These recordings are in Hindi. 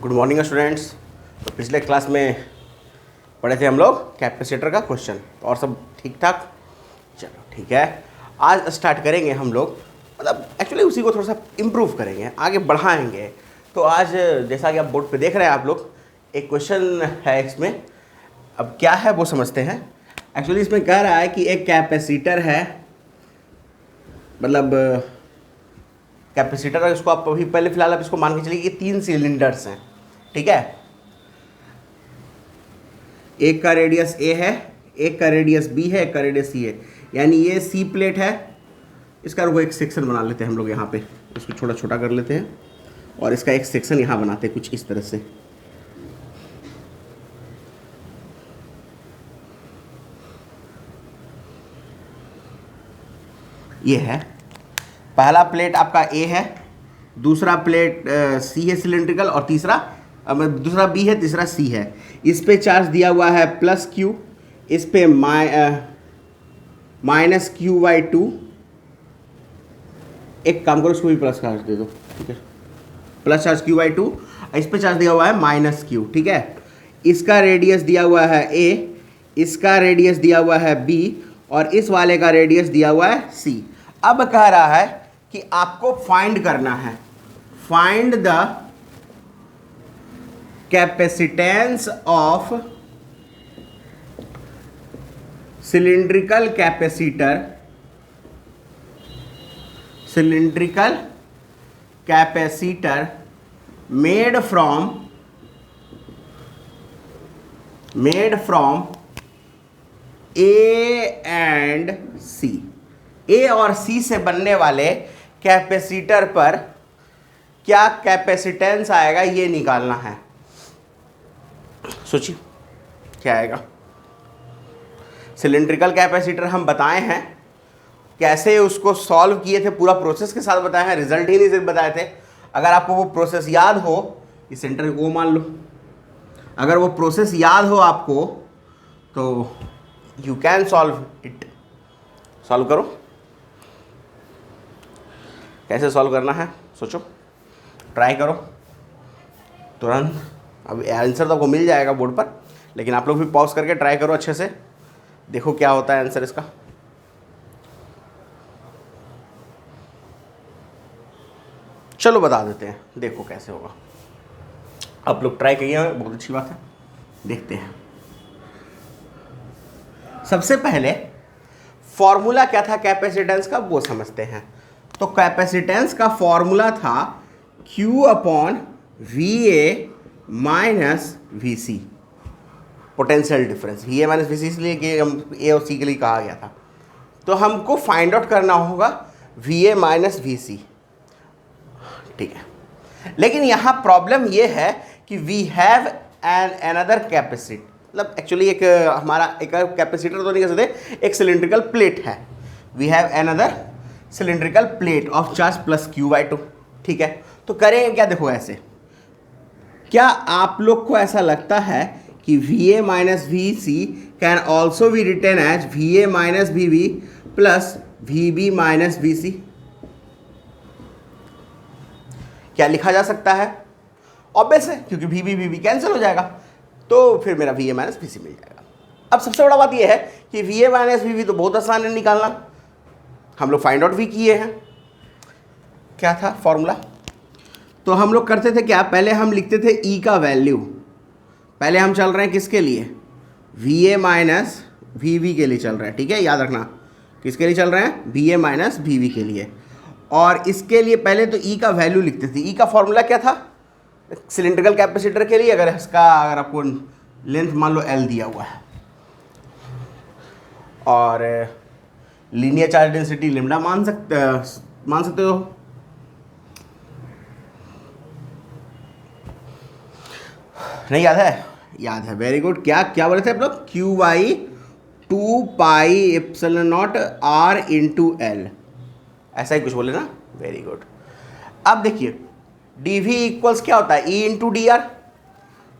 Good morning students. तो पिछले क्लास में पढ़े थे हम लोग कैपेसिटर का क्वेश्चन, और सब ठीक ठाक। चलो ठीक है, आज स्टार्ट करेंगे हम लोग, मतलब एक्चुअली उसी को थोड़ा सा इम्प्रूव करेंगे, आगे बढ़ाएंगे। तो आज जैसा कि आप बोर्ड पे देख रहे हैं आप लोग, एक क्वेश्चन है इसमें। अब क्या है वो समझते हैं। एक्चुअली इसमें कह रहा है कि एक कैपेसिटर है, मतलब कैपेसिटर है, इसको आप अभी पहले फिलहाल आप इसको मान के चलिए कि 3 सिलेंडर्स हैं, ठीक है। एक का रेडियस ए है, एक का रेडियस बी है, एक का रेडियस सी है, यानी ये सी प्लेट है। इसका वो एक सेक्शन बना लेते हैं हम लोग यहाँ पे, इसको छोटा छोटा कर लेते हैं और इसका एक सेक्शन यहाँ बनाते हैं कुछ इस तरह से। ये है पहला प्लेट आपका ए है, दूसरा प्लेट सी है सिलेंड्रिकल, और दूसरा बी है, तीसरा सी है। इस पे चार्ज दिया हुआ है प्लस क्यू, इस पे माइनस क्यू बाई 2। एक काम करो, इसको भी प्लस चार्ज दे दो, ठीक है, प्लस चार्ज क्यू बाई 2। इस पे चार्ज दिया हुआ है माइनस क्यू, ठीक है। इसका रेडियस दिया हुआ है ए, इसका रेडियस दिया हुआ है बी, और इस वाले का रेडियस दिया हुआ है सी। अब कह रहा है कि आपको फाइंड करना है, find the capacitance of cylindrical capacitor made from A and C. A और सी से बनने वाले कैपेसिटर पर क्या कैपेसिटेंस आएगा ये निकालना है। सोचिए क्या आएगा। सिलिंड्रिकल कैपेसिटर हम बताए हैं, कैसे उसको सॉल्व किए थे, पूरा प्रोसेस के साथ बताए हैं, रिजल्ट ही नहीं सिर्फ बताए थे। अगर आपको वो प्रोसेस याद हो, इस सेंटर को मान लो, अगर वो प्रोसेस याद हो आपको तो you can solve it. Solve करो, कैसे सॉल्व करना है सोचो, ट्राई करो तुरंत। अब आंसर तो आपको मिल जाएगा बोर्ड पर, लेकिन आप लोग भी पॉज करके ट्राई करो अच्छे से, देखो क्या होता है आंसर इसका। चलो बता देते हैं, देखो कैसे होगा। आप लोग ट्राई किए हैं, बहुत अच्छी बात है, देखते हैं। सबसे पहले फॉर्मूला क्या था कैपेसिटेंस का वो समझते हैं। तो कैपेसिटेंस का फॉर्मूला था Q upon VA minus VC, potential difference. VA minus VC इसलिए कि हम A और C के लिए कहा गया था। तो हमको फाइंड आउट करना होगा VA माइनस VC, ठीक है। लेकिन यहाँ प्रॉब्लम ये है कि वी हैव अनदर कैपेसिटी, मतलब एक्चुअली एक हमारा एक कैपेसिटर तो नहीं कह सकते, एक सिलिंड्रिकल प्लेट है। We have another cylindrical plate of charge plus Q by 2, ठीक है। तो करेंगे क्या, देखो ऐसे। क्या आप लोग को ऐसा लगता है कि VA minus VC can also be written as VA minus VB plus VB minus VC? क्या लिखा जा सकता है? ऑब्वियस है, क्योंकि VB कैंसिल हो जाएगा, तो फिर मेरा VA माइनस VC मिल जाएगा। अब सबसे बड़ा बात यह है कि VA माइनस VB तो बहुत आसान है निकालना, हम लोग फाइंड आउट भी किए हैं। क्या था फॉर्मूला? तो हम लोग करते थे क्या, पहले हम लिखते थे E का वैल्यू। पहले हम चल रहे हैं किसके लिए, VA माइनस VB के लिए चल रहे हैं, ठीक है, याद रखना। किसके लिए चल रहे हैं, VA माइनस VB के लिए। और इसके लिए पहले तो E का वैल्यू लिखते थे। E का फॉर्मूला क्या था सिलिंड्रिकल कैपेसिटर के लिए? अगर आपको लेंथ मान लो L दिया हुआ है और लीनियर चार्ज डेंसिटी लिम्डा मान सकते हो। नहीं याद है? याद है, वेरी गुड। क्या बोले थे आप लोग, Q by 2 pi epsilon not R into L, ऐसा ही कुछ बोले ना, वेरी गुड। अब देखिए dV इक्वल्स क्या होता है, E इंटू डी आर।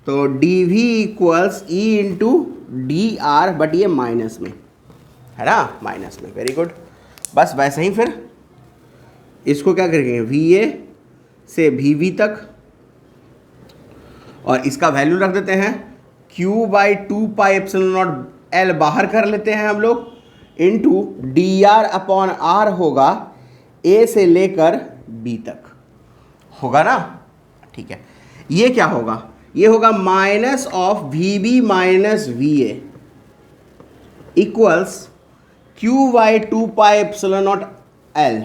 तो dV equals E into D R, but ये माइनस में है ना, माइनस में, वेरी गुड। बस वैसे ही फिर इसको क्या करेंगे, VA से VB तक और इसका वैल्यू रख देते हैं Q/2πε0L बाहर कर लेते हैं हम लोग, इंटू dr/r होगा A से लेकर B तक, होगा ना। ठीक है, ये क्या होगा, ये होगा minus of VB minus VA equals Q/2πε0L।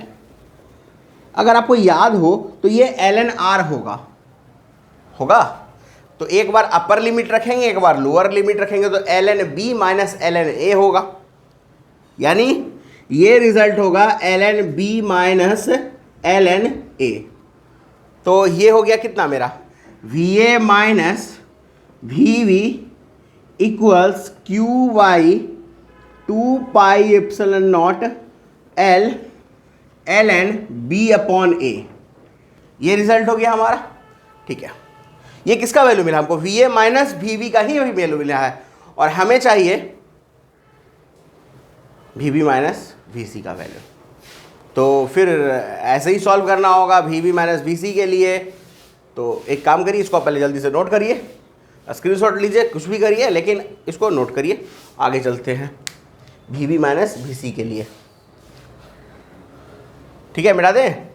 अगर आपको याद हो तो ये ln r होगा। तो एक बार अपर लिमिट रखेंगे, एक बार लोअर लिमिट रखेंगे, तो ln b minus ln a होगा, यानी ये रिजल्ट होगा ln b minus ln a। तो ये हो गया कितना मेरा, va minus vb equals Q/2πε0L ln b/a, ये रिजल्ट हो गया हमारा। ठीक है, ये किसका वैल्यू मिला हमको, va माइनस vb का ही वैल्यू मिला है, और हमें चाहिए vb माइनस vc का वैल्यू। तो फिर ऐसे ही सॉल्व करना होगा vb माइनस vc के लिए। तो एक काम करिए, इसको पहले जल्दी से नोट करिए, स्क्रीनशॉट लीजिए, कुछ भी करिए, लेकिन इसको नोट करिए। आगे चलते हैं vb माइनस vc के लिए। ठीक है, मिटा दें,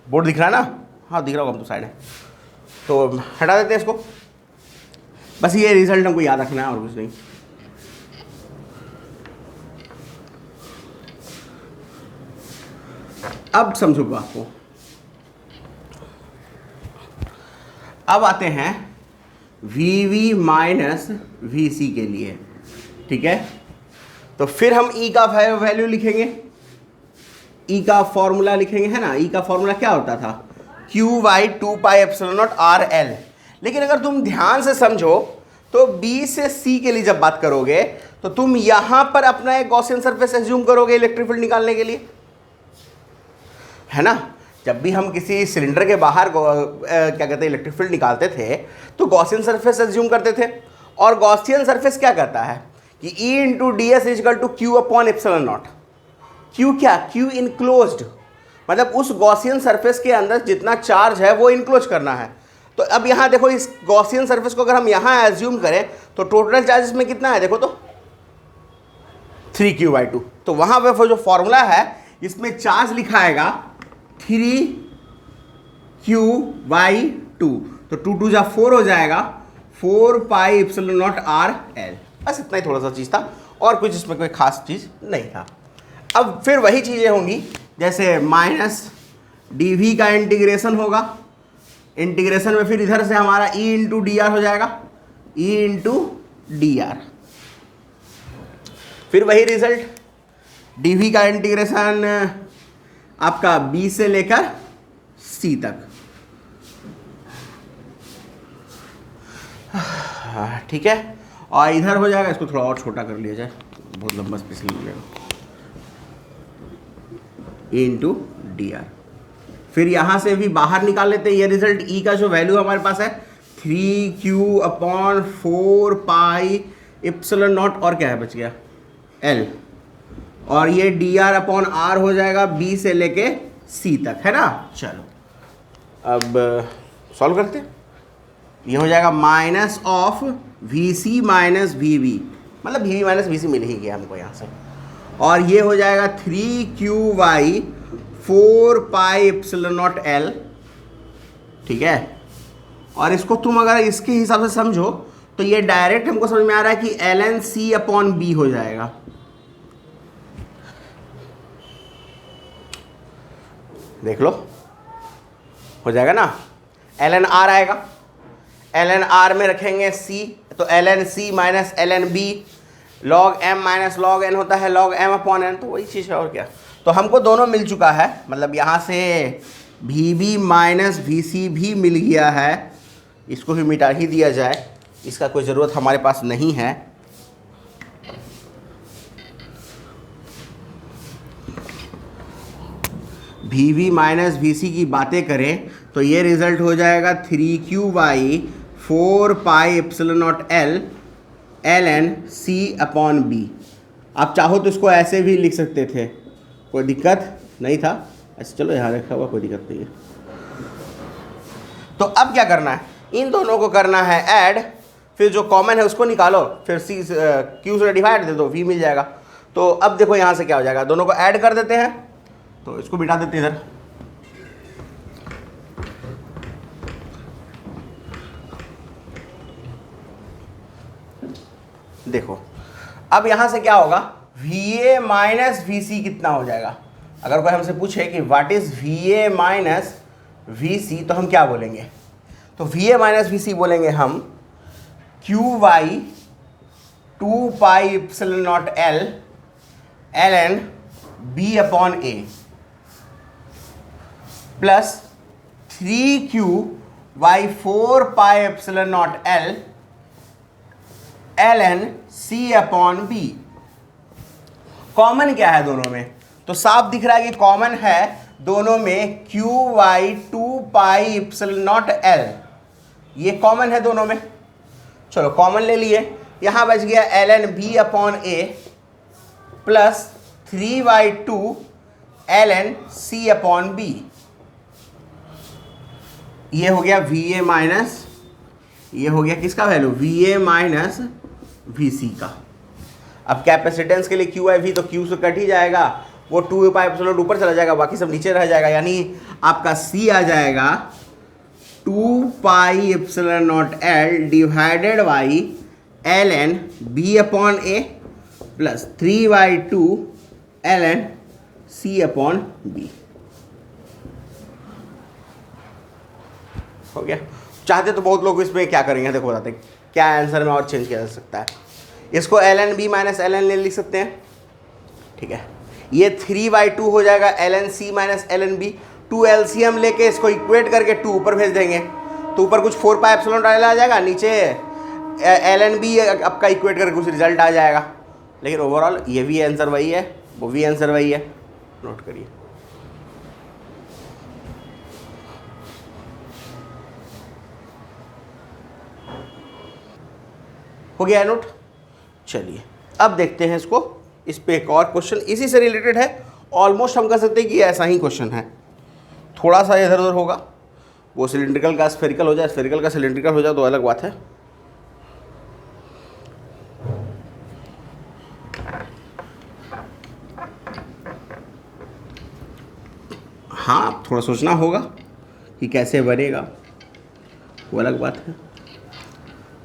बोर्ड दिख रहा है ना, हाँ दिख रहा होगा, हम तो साइड है, तो हटा देते हैं इसको। बस ये रिजल्ट हमको याद रखना है और कुछ नहीं। अब समझो बात को, अब आते हैं VV माइनस VC के लिए। ठीक है, तो फिर हम E का वैल्यू लिखेंगे, E का फॉर्मूला लिखेंगे, है ना। E का फॉर्मूला क्या होता था, Q/2πε0RL। लेकिन अगर तुम ध्यान से समझो तो B से C के लिए जब बात करोगे तो तुम यहां पर अपना एक गॉसियन सरफेस एज्यूम करोगे इलेक्ट्रिक फील्ड निकालने के लिए, है ना। जब भी हम किसी सिलेंडर के बाहर क्या कहते हैं इलेक्ट्रिक फील्ड निकालते थे तो गॉसियन सरफेस एज्यूम करते थे, और गॉसियन सरफेस क्या करता है कि E/ds = Q/ε0। Q क्या, Q इनक्लोज्ड, मतलब उस गॉसियन सरफेस के अंदर जितना चार्ज है वो इनक्लोज करना है। तो अब यहाँ देखो, इस गॉसियन सरफेस को अगर हम यहाँ एज्यूम करें तो टोटल चार्ज इसमें कितना है, देखो तो 3Q/2। तो वहाँ पे जो फॉर्मूला है इसमें चार्ज लिखा आएगा 3Q/2, तो 2 2 जा 4 हो जाएगा, 4πε0RL। बस इतना ही थोड़ा सा चीज़ था, और कुछ इसमें कोई खास चीज़ नहीं था। अब फिर वही चीज़ें होंगी, जैसे माइनस dv का इंटीग्रेशन होगा, इंटीग्रेशन में फिर इधर से हमारा E/dr हो जाएगा, E/dr। फिर वही रिजल्ट, dv का इंटीग्रेशन आपका b से लेकर c तक। ठीक है, और इधर हो जाएगा, इसको थोड़ा और छोटा कर लिया जाए, बहुत लंबा स्पेस ले जाएगा, E/dr। फिर यहाँ से भी बाहर निकाल लेते हैं ये रिजल्ट। E का जो वैल्यू हमारे पास है 3Q/4πε0, और क्या है बच गया L, और ये dr/r हो जाएगा B से लेके C तक, है ना। चलो अब सॉल्व करते हैं। ये हो जाएगा minus of VC minus VB, मतलब VB माइनस VC मिल ही गया हमको यहाँ से, और ये हो जाएगा 3Q/4πε0L। ठीक है, और इसको तुम अगर इसके हिसाब से समझो तो ये डायरेक्ट हमको समझ में आ रहा है कि ln C/B हो जाएगा। देख लो, हो जाएगा ना, ln R आएगा, ln R में रखेंगे C, तो ln C minus ln B, log m minus log n होता है log m/n, तो वही चीज़ है और क्या। तो हमको दोनों मिल चुका है, मतलब यहाँ से VB माइनस VC भी मिल गया है, इसको भी मिटा ही दिया जाए, इसका कोई ज़रूरत हमारे पास नहीं है। VB माइनस VC की बातें करें तो ये रिज़ल्ट हो जाएगा 3Q/4πε0L ln C/B। आप चाहो तो इसको ऐसे भी लिख सकते थे, कोई दिक्कत नहीं था। अच्छा चलो यहाँ रखा हुआ, कोई दिक्कत नहीं है। तो अब क्या करना है, इन दोनों को करना है ऐड, फिर जो कॉमन है उसको निकालो, फिर सी क्यू से डिवाइड दे दो, वी मिल जाएगा। तो अब देखो यहाँ से क्या हो जाएगा, दोनों को ऐड कर देते हैं, तो इसको बिठा देते हैं इधर। देखो अब यहाँ से क्या होगा, VA माइनस VC कितना हो जाएगा। अगर कोई हमसे पूछे कि what is VA minus VC, तो हम क्या बोलेंगे, तो VA माइनस VC बोलेंगे हम QY 2 pi epsilon not L ln B upon A plus 3QY 4 pi epsilon not L ln C upon B। Common क्या है दोनों में, तो साफ दिख रहा है कि कॉमन है दोनों में QY 2 pi epsilon not L, ये कॉमन है दोनों में। चलो कॉमन ले लिए, यहां बच गया ln B upon A plus 3y2 ln C upon B। ये हो गया VA माइनस, ये हो गया किसका वैल्यू, VA माइनस VC का। अब कैपेसिटेंस के लिए QIV तो Q से कट ही जाएगा, वो 2 पाई एप्सिलॉन ऊपर चला जाएगा, बाकी सब नीचे रह जाएगा, यानी आपका C आ जाएगा 2 pi epsilon not L divided by ln B upon A plus 3y2 ln C upon B। हो गया। चाहते तो बहुत लोग इसमें क्या करेंगे, देखो बताते हैं क्या आंसर में और चेंज किया जा सकता है। इसको ln B माइनस ln लिख सकते हैं, ठीक है। ये 3y2 हो जाएगा ln C minus ln B, 2 LCM लेके इसको इक्वेट करके 2 ऊपर भेज देंगे, तो ऊपर कुछ 4 पाई एप्सिलॉन डाला आ जाएगा, नीचे ln B आपका इक्वेट करके कुछ रिजल्ट आ जाएगा। लेकिन ओवरऑल ये भी आंसर वही है, वो भी आंसर वही है, नोट करिए। हो गया नोट। चलिए अब देखते हैं इसको, इस पे एक और क्वेश्चन इसी से रिलेटेड है, ऑलमोस्ट हम कह सकते हैं कि ऐसा ही क्वेश्चन है, थोड़ा सा इधर उधर होगा, वो सिलिंड्रिकल का स्फेरिकल हो जाए, स्फेरिकल का सिलिंड्रिकल हो जाए तो अलग बात है। हाँ थोड़ा सोचना होगा कि कैसे बनेगा, वो अलग बात है,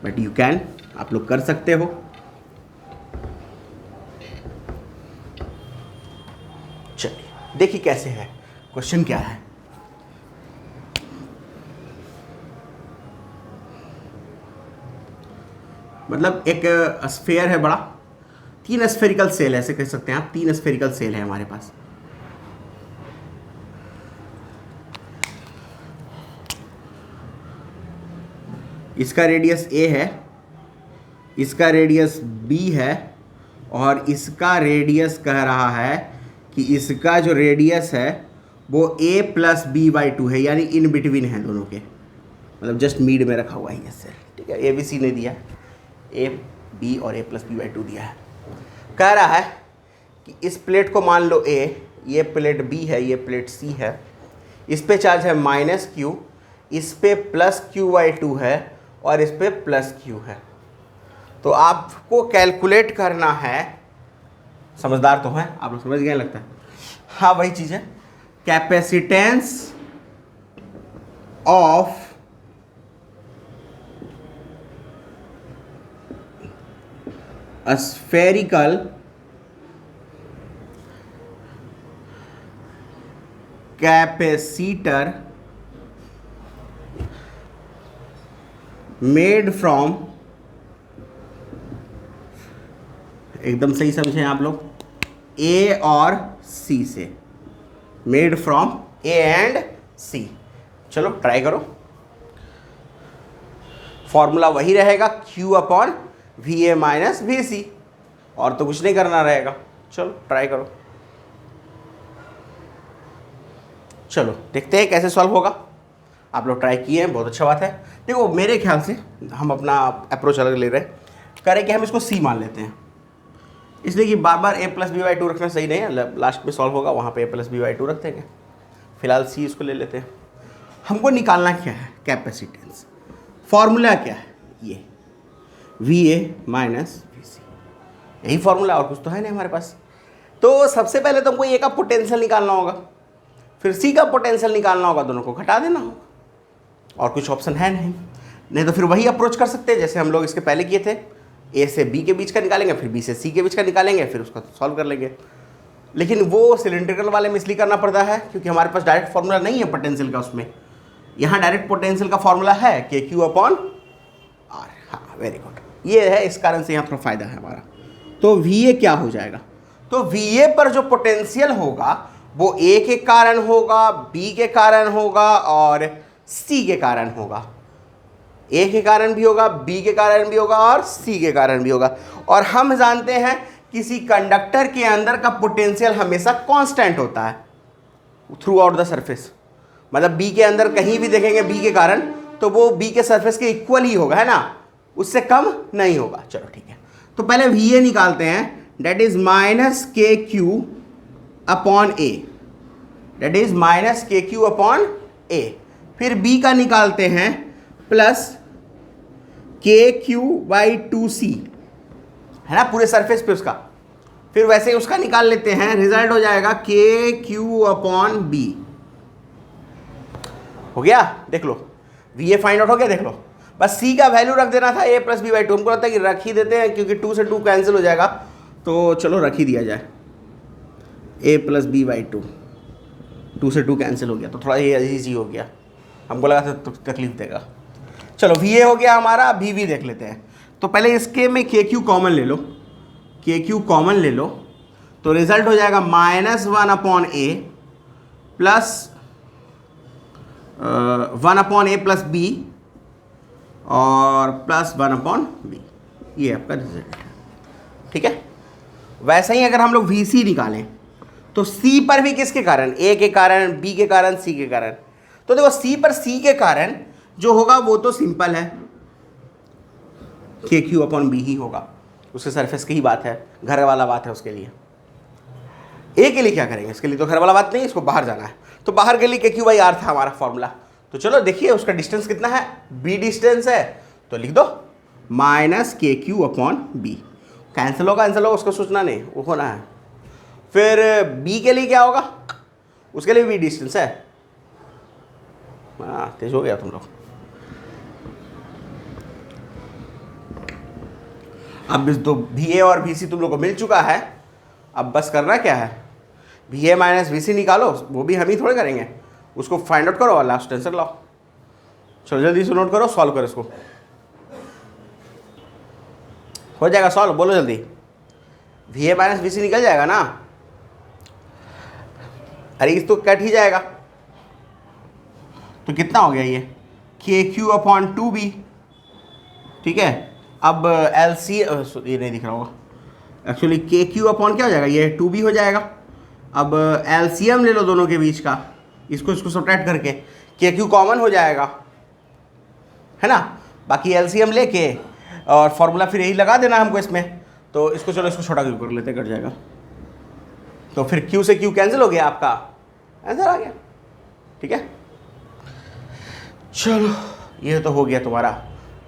बट यू कैन, आप लोग कर सकते हो। चलिए देखिए कैसे है, क्वेश्चन क्या है। मतलब एक स्फीयर है बड़ा, 3 स्फेरिकल सेल है, ऐसे कह सकते हैं आप, 3 स्फेरिकल सेल है हमारे पास। इसका रेडियस A है, इसका रेडियस B है, और इसका रेडियस कह रहा है कि इसका जो रेडियस है वो A प्लस B/2 है, यानी इन बिटवीन है दोनों के, मतलब जस्ट मिड में रखा हुआ है ये सेल, ठीक है। ABC ने दिया, A B और A प्लस B/2 दिया है। कह रहा है कि इस प्लेट को मान लो A, ये प्लेट B है, ये प्लेट C है, इस पे चार्ज है -Q, इस पे +Q/2 है और इस पे +Q है। तो आपको कैलकुलेट करना है, समझदार तो हैं आप लोग, समझ गए लगता है, हाँ वही चीज़ है, capacitance of a spherical capacitor made from, एकदम सही समझें आप लोग, A और C से, made from A and C। चलो ट्राई करो, फॉर्मूला वही रहेगा Q upon VA minus VC, और तो कुछ नहीं करना रहेगा। चलो ट्राई करो, चलो देखते हैं कैसे सॉल्व होगा। आप लोग ट्राई किए हैं, बहुत अच्छा बात है। देखो मेरे ख्याल से हम अपना अप्रोच अलग ले रहे हैं, करें कि हम इसको C मान लेते हैं, इसलिए कि बार बार A प्लस B/2 रखना सही नहीं है, लास्ट में सॉल्व होगा वहाँ पे A प्लस B/2 रख देंगे। फिलहाल C इसको ले लेते हैं। हमको निकालना क्या है, कैपेसिटेंस। फॉर्मूला क्या है, ये VA माइनस VC, यही फॉर्मूला, और कुछ तो है नहीं हमारे पास। तो सबसे पहले तो हमको ए का पोटेंशियल निकालना होगा, फिर सी का पोटेंशियल निकालना होगा, दोनों को घटा देना होगा, और कुछ ऑप्शन है नहीं तो फिर वही अप्रोच कर सकते हैं जैसे हम लोग इसके पहले किए थे, ए से बी के बीच का निकालेंगे, फिर बी से सी के बीच का निकालेंगे, फिर उसका सॉल्व कर लेंगे। लेकिन वो सिलेंड्रिकल वाले में इसलिए करना पड़ता है क्योंकि हमारे पास डायरेक्ट फार्मूला नहीं है पोटेंशियल का उसमें, यहाँ डायरेक्ट पोटेंशियल का फार्मूला है KQ/R। हाँ, वेरी गुड, ये है, इस कारण से यहाँ थोड़ा फायदा है हमारा। तो VA क्या हो जाएगा, तो VA पर जो पोटेंशियल होगा वो A के कारण होगा, B के कारण होगा और C के कारण होगा। A के कारण भी होगा, B के कारण भी होगा और C के कारण भी होगा। और हम जानते हैं किसी कंडक्टर के अंदर का पोटेंशियल हमेशा कांस्टेंट होता है थ्रू आउट द सरफेस, मतलब B के अंदर कहीं भी देखेंगे B के कारण तो वो B के सरफेस के इक्वल ही होगा, है ना, उससे कम नहीं होगा। चलो ठीक है, तो पहले VA निकालते हैं, date is -KQ/A, date is -KQ/A। फिर B का निकालते हैं प्लस KQ/2C, है ना, पूरे सरफेस पे उसका। फिर वैसे ही उसका निकाल लेते हैं, रिजल्ट हो जाएगा KQ/B। हो गया, देख लो, VA फाइंड आउट हो गया, देख लो। बस C का वैल्यू रख देना था A + B/2, हमको लगता है कि रख ही देते हैं क्योंकि 2 से 2 कैंसिल हो जाएगा, तो चलो रख ही दिया जाए, A + B/2, 2 से 2 कैंसिल हो गया तो थोड़ा ये ईजी हो गया, हमको लगा था तो तकलीफ देगा। चलो VA हो गया हमारा, BB देख लेते हैं। तो पहले इसके में KQ कॉमन ले लो, KQ कॉमन ले लो, तो रिजल्ट हो जाएगा -1/A प्लस 1/A + B और प्लस 1/B, ये आपका रिजल्ट है। ठीक है, वैसे ही अगर हम लोग VC निकालें तो C पर भी किसके कारण, A के कारण, B के कारण, C के कारण। तो देखो C पर C के कारण जो होगा वो तो सिंपल है, KQ/B ही होगा, उसके सरफेस की ही बात है, घर वाला बात है उसके लिए। A के लिए क्या करेंगे, इसके लिए तो घर वाला बात नहीं, इसको बाहर जाना है, तो बाहर के लिए KQ/R था हमारा फॉर्मूला। तो चलो देखिए उसका डिस्टेंस कितना है, B डिस्टेंस है, तो लिख दो -KQ/B, कैंसिल होगा, उसको सोचना नहीं, वो होना है। फिर B के लिए क्या होगा, उसके लिए B डिस्टेंस है, हाँ तेज हो गया तुम लोग। अब इस दो VA और VC तुम लोग को मिल चुका है, अब बस करना क्या है, VA - VC निकालो, वो भी हम ही थोड़े करेंगे, उसको फाइंड आउट करो और लास्ट आंसर लाओ। चलो जल्दी से नोट करो, सॉल्व करो इसको, हो जाएगा सॉल्व, बोलो जल्दी। VA - VC निकल जाएगा ना, अरे इस तो कट ही जाएगा, तो कितना हो गया ये KQ/2B। ठीक है, अब LC ये नहीं दिख रहा होगा, एक्चुअली KQ/ क्या हो जाएगा, ये 2B हो जाएगा। अब LCM ले लो दोनों के बीच का, इसको सब्ट्रैक्ट करके KQ कॉमन हो जाएगा, है ना, बाकी LCM लेके और फॉर्मूला फिर यही लगा देना हमको इसमें। तो इसको चलो इसको छोटा क्यू कर लेते, कट जाएगा, तो फिर Q से Q कैंसिल हो गया, आपका आंसर आ गया। ठीक है, चलो ये तो हो गया तुम्हारा।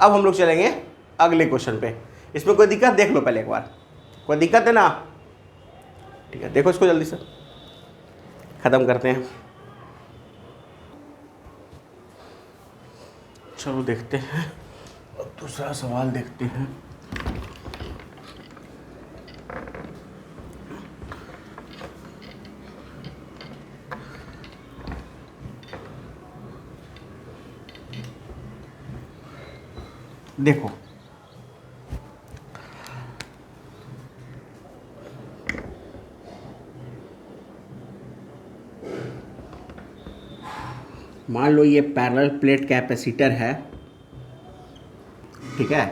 अब हम लोग चलेंगे अगले क्वेश्चन पे। इसमें कोई दिक्कत देख लो पहले एक बार, कोई दिक्कत है ना, ठीक है, देखो इसको जल्दी से ख़त्म करते हैं। चलो देखते हैं, अब दूसरा सवाल देखते हैं। देखो मान लो ये पैरेलल प्लेट कैपेसिटर है, ठीक है,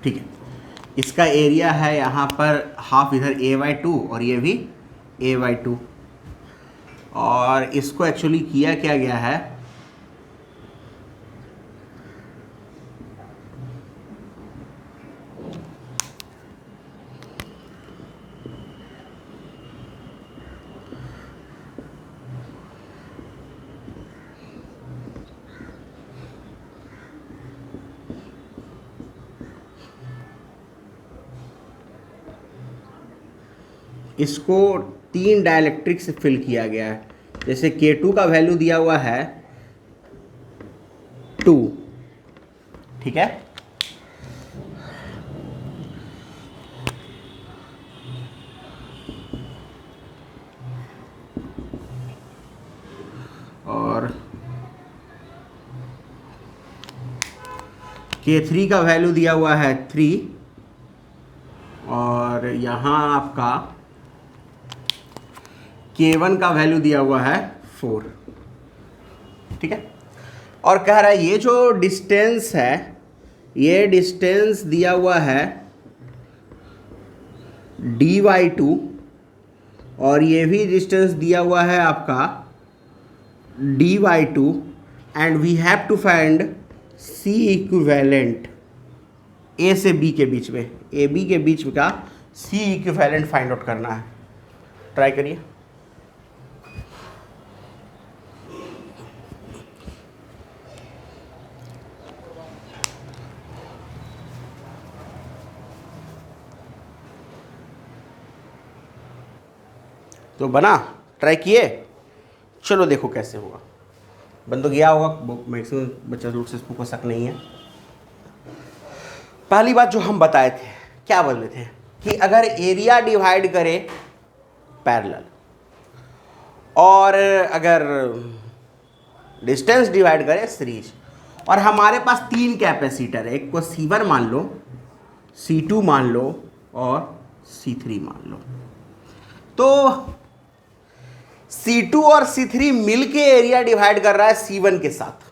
ठीक है, इसका एरिया है यहाँ पर हाफ, इधर A/2 और ये भी A/2, और इसको एक्चुअली किया क्या गया है, इसको 3 डाइलेक्ट्रिक से फिल किया गया है। जैसे K2 का वैल्यू दिया हुआ है 2, ठीक है। और K3 का वैल्यू दिया हुआ है 3, और यहाँ आपका K1 का वैल्यू दिया हुआ है 4, ठीक है। और कह रहा है ये जो डिस्टेंस है, ये डिस्टेंस दिया हुआ है dy2, और ये भी डिस्टेंस दिया हुआ है आपका dy2, and we have to find C equivalent A से B के बीच में, AB के बीच का C इक्विवेलेंट फाइंड आउट करना है। ट्राई करिए। तो बना, ट्राई किए, चलो देखो कैसे होगा। बन तो गया होगा, मैक्सिमम बच्चा रूट से इसको शक नहीं है। पहली बात जो हम बताए थे, क्या बोले थे कि अगर एरिया डिवाइड करे पैरेलल और अगर डिस्टेंस डिवाइड करे सीरीज, और हमारे पास 3 कैपेसिटर है, एक को C1 मान लो, C2 मान लो और C3 मान लो, तो C2 और C3 मिलके एरिया डिवाइड कर रहा है C1 के साथ,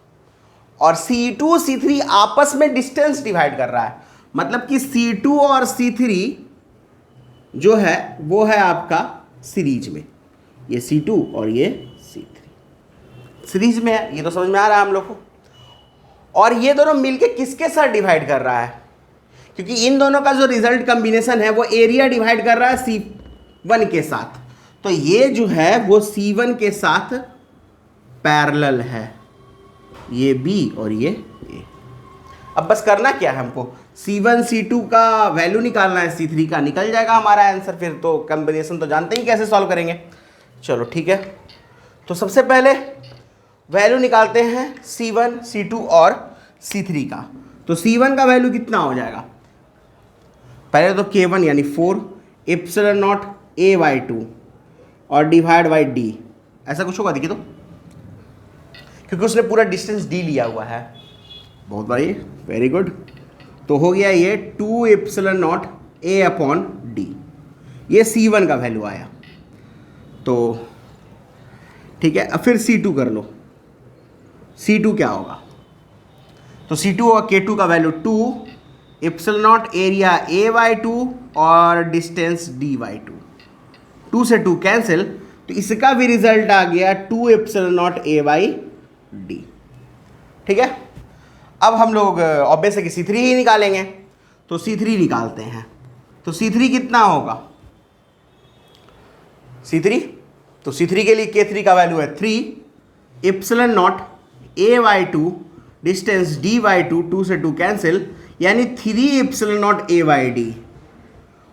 और C2 C3 आपस में डिस्टेंस डिवाइड कर रहा है। मतलब कि C2 और C3 जो है वो है आपका सीरीज में, ये C2 और ये C3 सीरीज में है, ये तो समझ में आ रहा है हम लोग को। और ये दोनों मिलके किसके साथ डिवाइड कर रहा है, क्योंकि इन दोनों का जो रिजल्ट कॉम्बिनेशन है वो एरिया डिवाइड कर रहा है C1 के साथ, तो ये जो है वो C1 के साथ पैरेलल है, ये B और ये A। अब बस करना क्या है हमको, C1 C2 का वैल्यू निकालना है, C3 का निकल जाएगा हमारा आंसर। फिर तो कॉम्बिनेशन तो जानते ही कैसे सॉल्व करेंगे। चलो ठीक है, तो सबसे पहले वैल्यू निकालते हैं C1 C2 और C3 का। तो C1 का वैल्यू कितना हो जाएगा, पहले तो K1 यानी 4 एप्सिलॉन नॉट A/2 और डिवाइड बाई D, ऐसा कुछ होगा, देखिए तो, क्योंकि उसने पूरा डिस्टेंस D लिया हुआ है। बहुत बढ़िया, वेरी गुड। तो हो गया ये 2 एप्सिलॉन नॉट A/D, ये C1 का वैल्यू आया। तो ठीक है, अब फिर C2 कर लो, C2 क्या होगा, तो C2 और K2 का value 2 epsilon not area A/2 और डिस्टेंस D/2, 2 से 2 कैंसिल, तो इसका भी रिजल्ट आ गया 2 एप्सिलॉन नॉट A/D, ठीक है। अब हम लोग ऑब्वियस है कि C3 ही निकालेंगे, तो C3 निकालते हैं। तो C3 कितना होगा, C3, तो C3 के लिए K3 का वैल्यू है 3 epsilon not A/2 distance D/2, 2 से 2 कैंसिल, यानी 3 एप्सिलॉन नॉट A/D।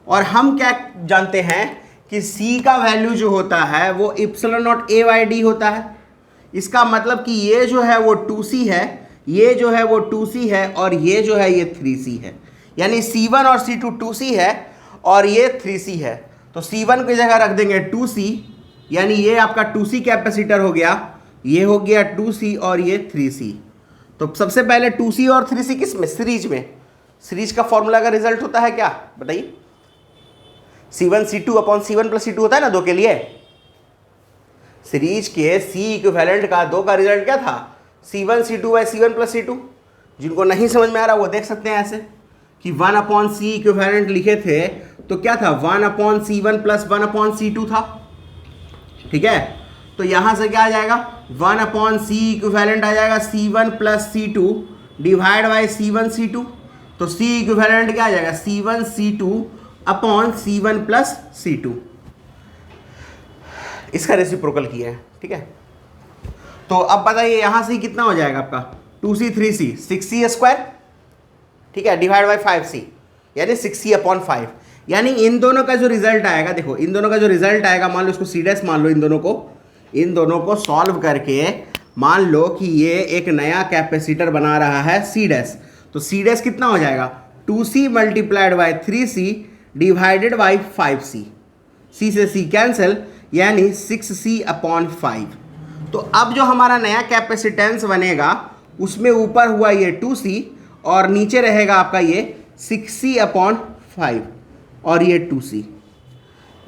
और हम क्या जानते हैं कि C का वैल्यू जो होता है वो एप्सिलॉन नॉट A/D होता है। इसका मतलब कि ये जो है वो 2C है, ये जो है वो 2C है, और ये जो है ये 3C है। यानी C1 और C2 2C है और ये 3C है। तो C1 की जगह रख देंगे 2C, यानी ये आपका 2C कैपेसिटर हो गया, ये हो गया 2C और ये 3C। तो सबसे पहले 2C और 3C किस में, सीरीज में। सीरीज का फॉर्मूला का रिजल्ट होता है क्या, बताइए, C1 C2 upon C1 plus C2 होता है ना, 2 के लिए। सीरीज के C इक्विवेलेंट का 2 का रिजल्ट क्या था, C1 C2 by C1 plus C2। जिनको नहीं समझ में आ रहा वो देख सकते हैं ऐसे कि 1 अपॉन C इक्विवेलेंट लिखे थे तो क्या था, 1 upon C1 plus 1 upon C2 था, ठीक है। तो यहां से क्या आ जाएगा, 1 अपॉन C इक्विवेलेंट आ जाएगा C1 plus C2 divide by C1 C2। तो C इक्विवेलेंट क्या आ जाएगा, C1 C2 upon C1 plus C2, इसका रेसिप्रोकल किया है, ठीक है। तो अब बताइए यहां से कितना हो जाएगा आपका, 2C 3C 6C स्क्वायर, ठीक है, डिवाइड बाई 5C, यानी 6C अपॉन 5। यानी इन दोनों का जो रिजल्ट आएगा, देखो इन दोनों का जो रिजल्ट आएगा, मान लो इसको सी डैश मान लो, इन दोनों को सॉल्व करके मान लो कि ये एक नया कैपेसिटर बना रहा है सी डैश। तो सी डैश कितना हो जाएगा 2c multiplied by 3c divided by 5c, c से c कैंसिल, यानी 6c अपॉन 5। तो अब जो हमारा नया कैपेसिटेंस बनेगा उसमें ऊपर हुआ ये 2c और नीचे रहेगा आपका ये 6c अपॉन 5 और ये 2c,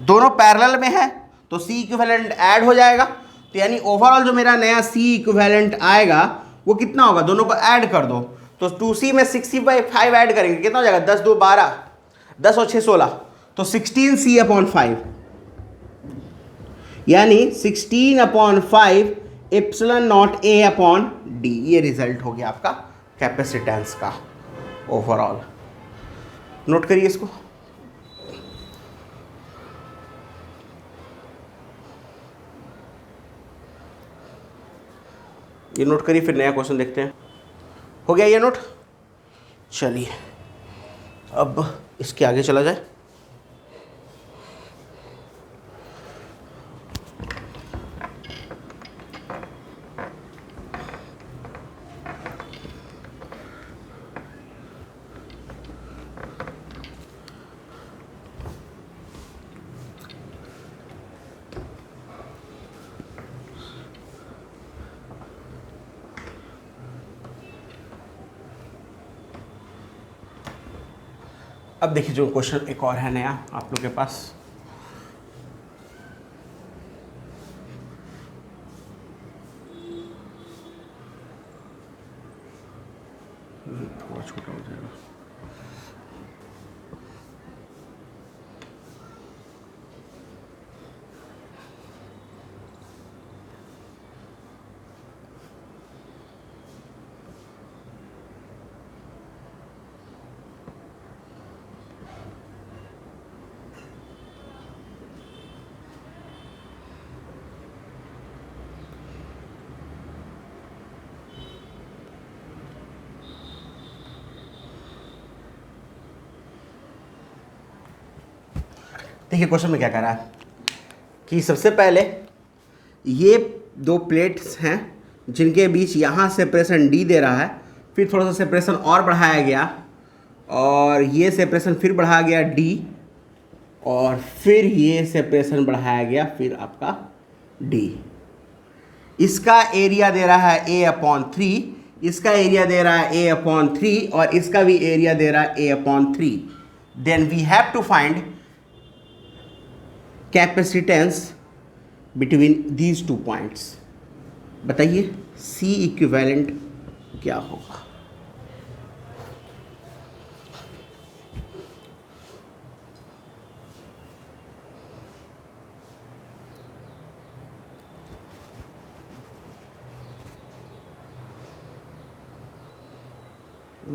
दोनों पैरेलल में है तो c इक्विवेलेंट ऐड हो जाएगा। तो यानी ओवरऑल जो मेरा नया c इक्विवेलेंट आएगा वो कितना होगा, दोनों को ऐड कर दो तो 2c में 6c बाई 5 ऐड करेंगे कितना हो जाएगा 10 2 12, 10 और 6 16, तो 16c अपॉन 5, यानी 16 upon 5 epsilon naught a upon d। ये रिजल्ट हो गया आपका कैपेसिटेंस का ओवरऑल। नोट करिए इसको। ये नोट करिए, फिर नया क्वेश्चन देखते हैं। हो गया ये नोट। चलिए अब इसके आगे चला जाए। अब देखिए जो क्वेश्चन एक और है नया आप लोग के पास। थोड़ा छोटा हो जाएगा। देखिए क्वेश्चन में क्या कह रहा है कि सबसे पहले ये दो प्लेट्स हैं जिनके बीच यहाँ सेपरेशन D दे रहा है, फिर थोड़ा सा सेपरेशन और बढ़ाया गया और ये सेपरेशन फिर बढ़ाया गया D और फिर ये सेपरेशन बढ़ाया गया फिर आपका D। इसका एरिया दे रहा है A अपॉन 3, इसका एरिया दे रहा है A अपॉन 3 और इसका भी एरिया दे रहा है A upon 3। Then we have to find capacitance between these two points. बताइए C इक्विवेलेंट क्या होगा।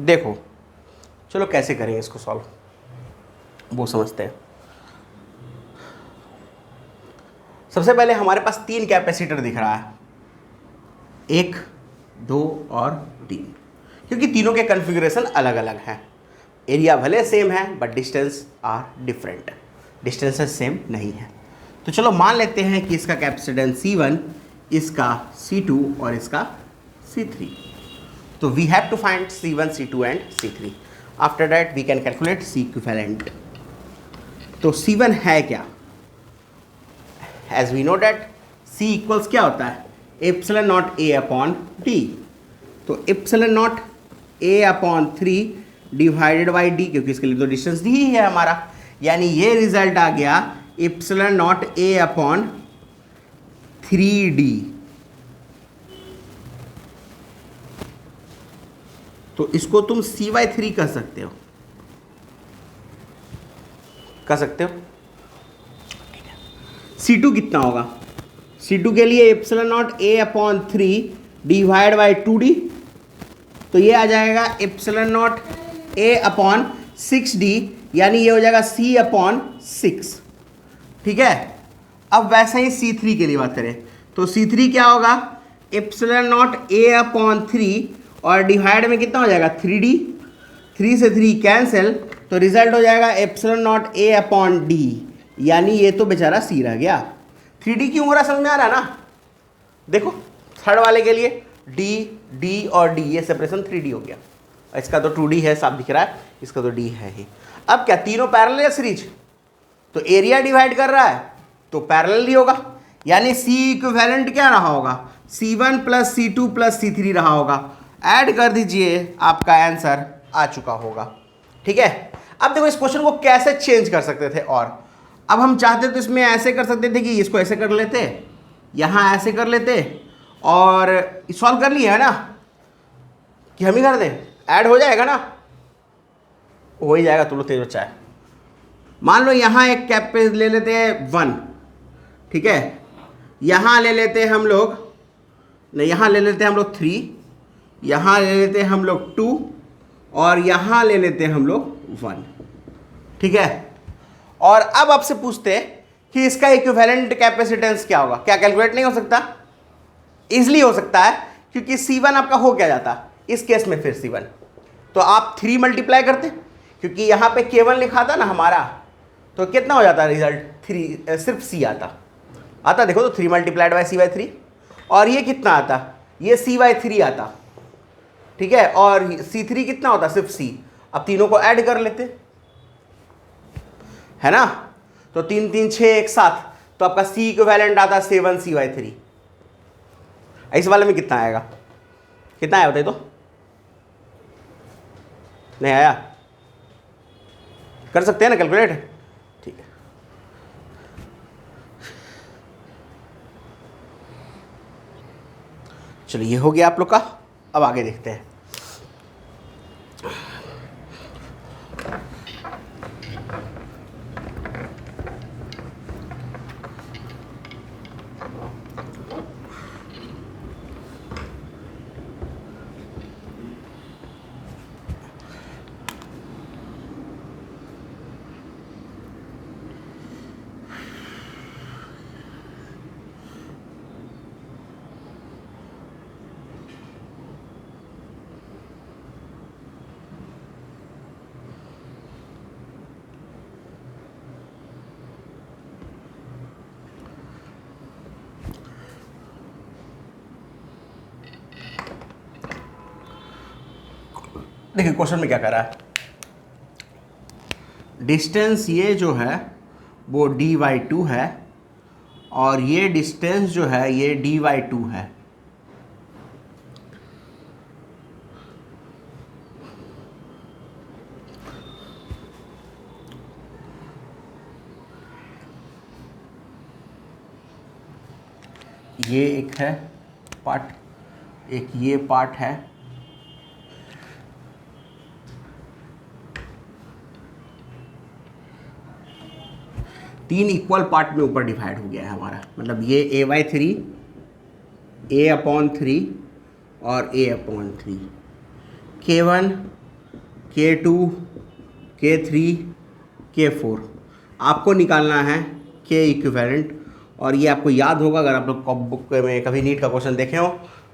देखो चलो कैसे करेंगे इसको सॉल्व, वो समझते हैं। सबसे पहले हमारे पास 3 कैपेसिटर दिख रहा है, 1 2 और 3, क्योंकि तीनों के कन्फिग्रेशन अलग अलग हैं। एरिया भले सेम है but distance are different, distances same नहीं है। तो चलो मान लेते हैं कि इसका कैपेसिटेंस C1, इसका C2 और इसका C3। तो we have to find C1 C2 and C3। After that we can calculate C equivalent. तो C1 है क्या, as we know that C equals क्या होता है epsilon naught A upon D। तो epsilon naught A upon 3 divided by D, क्योंकि इसके लिए तो डिस्टेंस D ही है हमारा, यानी ये रिजल्ट आ गया epsilon naught A upon 3D। तो इसको तुम C/3 कह सकते हो, C2 कितना होगा, C2 के लिए epsilon naught A upon 3 divide by 2D। तो ये आ जाएगा epsilon naught A upon 6D, यानी ये हो जाएगा C अपॉन 6। ठीक है। अब वैसे ही C3 के लिए बात करें तो C3 क्या होगा एप्सिलॉन नॉट A अपॉन 3 और डिवाइड में कितना हो जाएगा 3D, 3 से 3 कैंसिल, तो रिजल्ट हो जाएगा epsilon not a upon D, यानी ये तो बेचारा सी रह गया। 3D क्यों हो रहा समझ में आ रहा है ना? देखो थर्ड वाले के लिए डी और डी, ये सेपरेशन 3D हो गया। इसका तो 2D है, साफ दिख रहा है, इसका तो डी है ही। अब क्या तीनों पैरेलल या सीरीज? तो एरिया डिवाइड कर रहा है तो पैरेलल ही होगा, यानी सी इक्विवेलेंट क्या रहा होगा? C1 plus C2 plus C3 रहा होगा। ऐड कर दीजिए, आपका आंसर आ चुका होगा। ठीक है, अब देखो इस क्वेश्चन को कैसे चेंज कर सकते थे, और अब हम चाहते तो इसमें ऐसे कर सकते थे कि इसको ऐसे कर लेते, यहाँ ऐसे कर लेते और सॉल्व कर लिए है ना, कि हम ही कर दें, ऐड हो जाएगा ना, हो ही जाएगा। तुम लोग तेज बच्चा है। मान लो यहाँ एक कैप पे ले लेते हैं 1, ठीक है, यहाँ ले लेते हैं हम लोग, नहीं यहाँ ले लेते हैं हम लोग 3, यहाँ ले लेते हैं हम लोग 2 और यहाँ ले लेते हैं हम लोग 1। ठीक है, और अब आपसे पूछते हैं कि इसका इक्विवेलेंट कैपेसिटेंस क्या होगा? क्या कैलकुलेट नहीं हो सकता? इजली हो सकता है, क्योंकि C1 आपका हो क्या जाता इस केस में? फिर C1 तो आप 3 मल्टीप्लाई करते, क्योंकि यहाँ पे K1 लिखा था ना हमारा, तो कितना हो जाता रिजल्ट? 3, सिर्फ C आता देखो, तो 3 मल्टीप्लाइड बाई C/3, और ये कितना आता? ये C/3 आता। ठीक है, और C3 कितना होता? सिर्फ C। अब तीनों को ऐड कर लेते है ना, तो 3 3 6 एक साथ, तो आपका C इक्विवेलेंट आता 7 C/3। इस वाले में कितना आएगा? कितना आया बताइए तो? नहीं आया? कर सकते हैं ना कैलकुलेट? ठीक है, चलिए ये हो गया आप लोग का। अब आगे देखते हैं। देखिए क्वेश्चन में क्या कह रहा है, डिस्टेंस ये जो है वो d/2 है, और ये डिस्टेंस जो है ये d/2 है। ये एक है पार्ट, एक ये पार्ट है, तीन इक्वल पार्ट में ऊपर डिवाइड हो गया है हमारा। मतलब ये A/3, A/3 और A/3, K1, K2, K3, K4 आपको निकालना है K इक्विवेलेंट। और ये आपको याद होगा, अगर आप लोग बुक में कभी नीट का क्वेश्चन देखे हो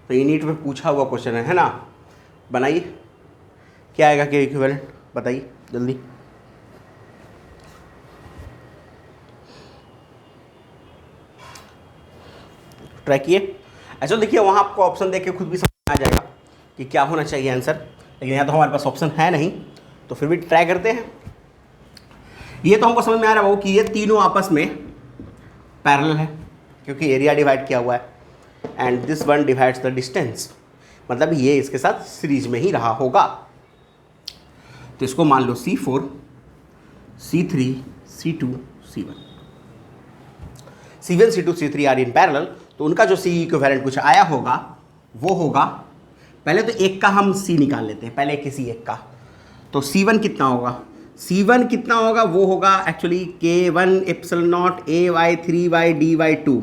तो ये नीट में पूछा हुआ क्वेश्चन है ना। बनाइए, क्या आएगा K इक्विवेलेंट, बताइए जल्दी। ट्राई किए। अच्छा देखिए, वहाँ आपको ऑप्शन देख के खुद भी समझ आ जाएगा कि क्या होना चाहिए आंसर, लेकिन यहाँ तो हमारे पास ऑप्शन है नहीं, तो फिर भी ट्राई करते हैं। ये तो हमको समझ में आ रहा है कि ये तीनों आपस में पैरेलल है, क्योंकि एरिया डिवाइड किया हुआ है, and this one divides the distance, मतलब ये इसके साथ सीरीज में ही रहा होगा। तो इसको मान लो C4, C3, C2, C1, C1, C2, C3 are in parallel. तो उनका जो C इक्विवेलेंट कुछ आया होगा वो होगा, पहले तो एक का हम C निकाल लेते हैं, पहले किसी एक का। तो C1 कितना होगा? C1 कितना होगा? वो होगा actually K1 epsilon not A/3/D/2।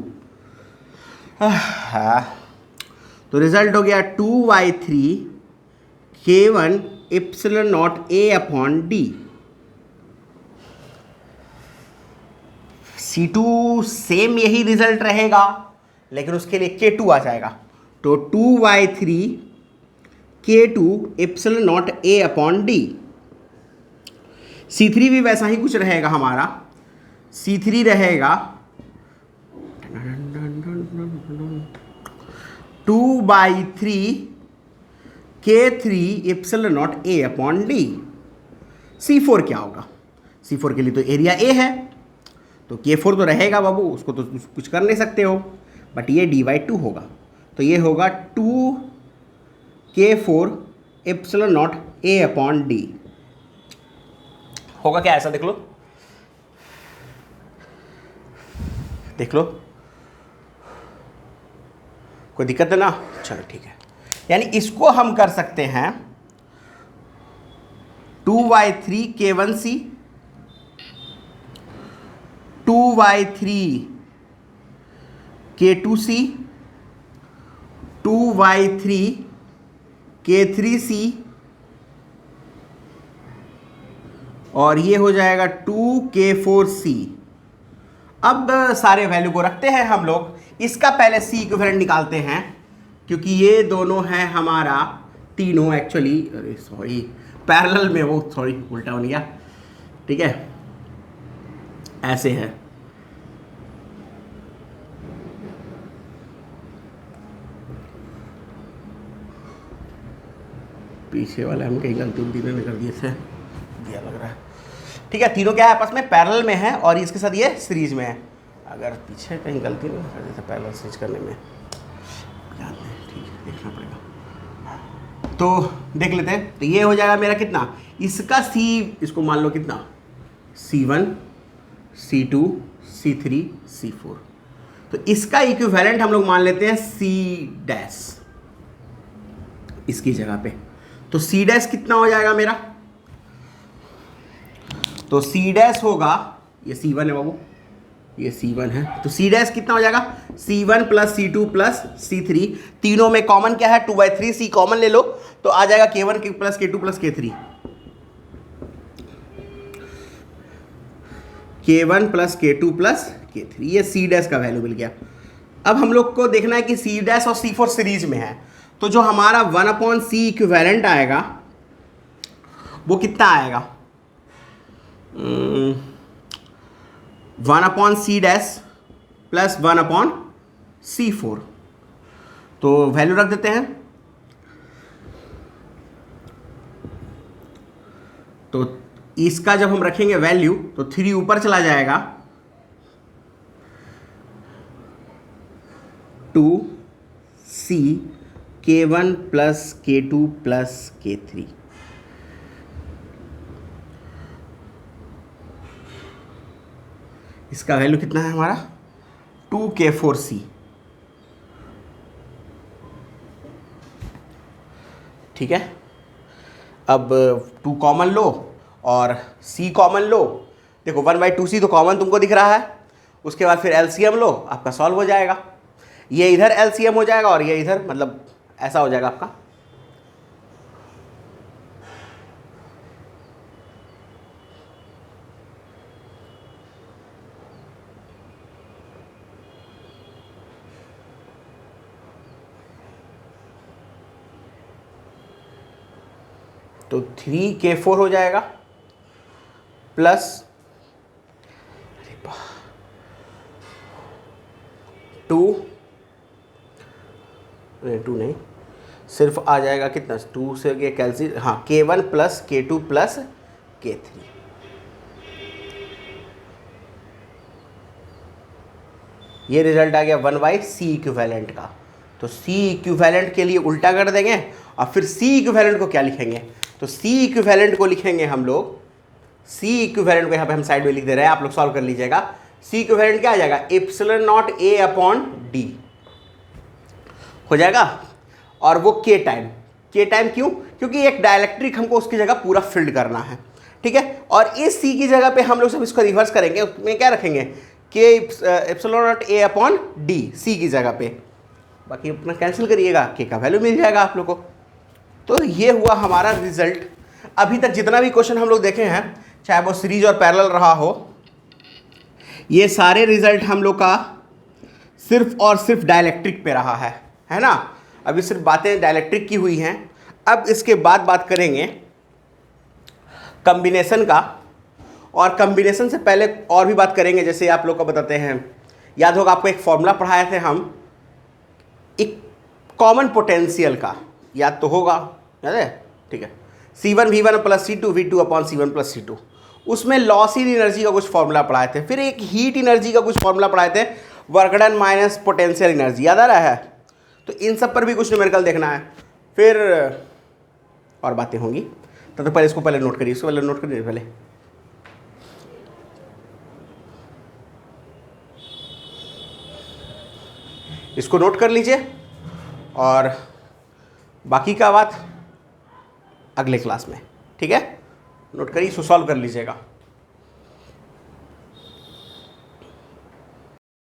तो रिजल्ट हो गया 2/3 K1 epsilon not A/D। C2 same यही रिजल्ट रहेगा, लेकिन उसके लिए K2 आ जाएगा। तो 2/3 K2 epsilon not A/D। C3 भी वैसा ही कुछ रहेगा हमारा। C3 रहेगा 2/3 K3 epsilon naught A upon D। C4 क्या होगा? C4 के लिए तो एरिया A है, तो K4 तो रहेगा बाबू, उसको तो कुछ कर नहीं सकते हो, बट ये D/2 होगा, तो ये होगा 2K4 epsilon naught A upon D। होगा क्या ऐसा? देख लो, देख लो, कोई दिक्कत है ना? चलो ठीक है, यानी इसको हम कर सकते हैं 2/3 K1C, 2/3 K2C, 2/3 K3C, और ये हो जाएगा 2K4C। अब सारे वैल्यू को रखते हैं हम लोग, इसका पहले C इक्विवेलेंट निकालते हैं, क्योंकि ये दोनों है हमारा तीनों एक्चुअली, अरे सॉरी पैरेलल में, वो सॉरी उल्टा बन गया, ठीक है, ऐसे है। पीछे वाले हम कहीं गलती ने कर दिए थे, दिया लग रहा है, ठीक है। तीनों क्या है आपस में? पैरेलल में है, और इसके साथ ये सीरीज में है। अगर पीछे कहीं गलती नहीं कर देते पैरेलल सीरीज करने में, याद नहीं, ठीक है, देखना पड़ेगा। तो देख लेते हैं, तो ये हो जाएगा मेरा कितना, इसका C, इसको मान लो कितना, C1 C2 C3 C4, तो इसका इक्विवेलेंट हम लोग मान लेते हैं C' इसकी जगह पे। तो C' कितना हो जाएगा मेरा? तो C' होगा, ये C1 है बाबू, ये C1 है, तो C' कितना हो जाएगा? C1 plus C2 plus C3, तीनों में कॉमन क्या है? 2/3 C कॉमन ले लो, तो आ जाएगा K1 plus K2 plus K3, K1 plus K2 plus K3, ये C' का वैल्यू मिल गया। अब हम लोग को देखना है कि C' और C4 सीरीज में है, तो जो हमारा 1/C इक्विवेलेंट आएगा वो कितना आएगा? 1/C' प्लस 1/C4, तो वैल्यू रख देते हैं। तो इसका जब हम रखेंगे वैल्यू, तो 3 ऊपर चला जाएगा, 2C K1 plus K2 plus K3, इसका वैल्यू कितना है हमारा? 2K4C। ठीक है, अब 2 कॉमन लो और C कॉमन लो। देखो 1/2C तो कॉमन तुमको दिख रहा है, उसके बाद फिर LCM लो, आपका सॉल्व हो जाएगा। ये इधर LCM हो जाएगा और ये इधर, मतलब ऐसा हो जाएगा आपका। तो 3K4 हो जाएगा प्लस 2 नहीं, सिर्फ आ जाएगा कितना, 2 से ये कैलसी, हाँ, K1 plus K2 plus K3। ये रिजल्ट आ गया 1/C इक्विवेलेंट का। तो C इक्विवेलेंट के लिए उल्टा कर देंगे और फिर C इक्विवेलेंट को क्या लिखेंगे? तो C इक्विवेलेंट को लिखेंगे हम लोग, C इक्विवेलेंट को यहाँ पे हम साइड में लिख दे रहे हैं, आप लोग सॉल्व कर लीजिएगा। C इक्विवेलेंट क्या आ जाएगा? Epsilon naught A upon D हो जाएगा, और वो K टाइम क्यों? क्योंकि एक डाइलेक्ट्रिक हमको उसकी जगह पूरा फिल्ड करना है, ठीक है। और इस C की जगह पे हम लोग सब इसको रिवर्स करेंगे, उसमें क्या रखेंगे? K epsilon naught A upon D C की जगह पे, बाकी अपना कैंसिल करिएगा, K का वैल्यू मिल जाएगा आप लोग को। तो ये हुआ हमारा रिजल्ट। अभी तक जितना भी क्वेश्चन हम लोग देखे हैं, चाहे वो सीरीज और पैरेलल रहा हो, ये सारे रिजल्ट हम लोग का सिर्फ और सिर्फ डाइलेक्ट्रिक पे रहा है ना। अभी सिर्फ बातें डाइलेक्ट्रिक की हुई हैं। अब इसके बाद बात करेंगे कॉम्बिनेशन का। और कम्बिनेशन से पहले और भी बात करेंगे, जैसे आप लोग को बताते हैं, याद होगा आपको एक फॉर्मूला पढ़ाए थे हम एक कॉमन पोटेंशियल का, याद तो होगा, याद है? ठीक है, C1V1 plus C2 V2 upon C1 plus C2, उसमें लॉस इन एनर्जी का कुछ फॉर्मूला पढ़ाए थे। फिर एक हीट एनर्जी का कुछ फॉर्मूला पढ़ाए थे, work done minus potential energy, याद आ रहा है? तो इन सब पर भी कुछ न्यूमेरिकल देखना है, फिर और बातें होंगी। तो पहले इसको पहले नोट करिए, इसको पहले नोट करिए पहले। इसको नोट कर लीजिए और बाकी का बात अगले क्लास में, ठीक है? नोट करिए, इसको सॉल्व कर लीजिएगा।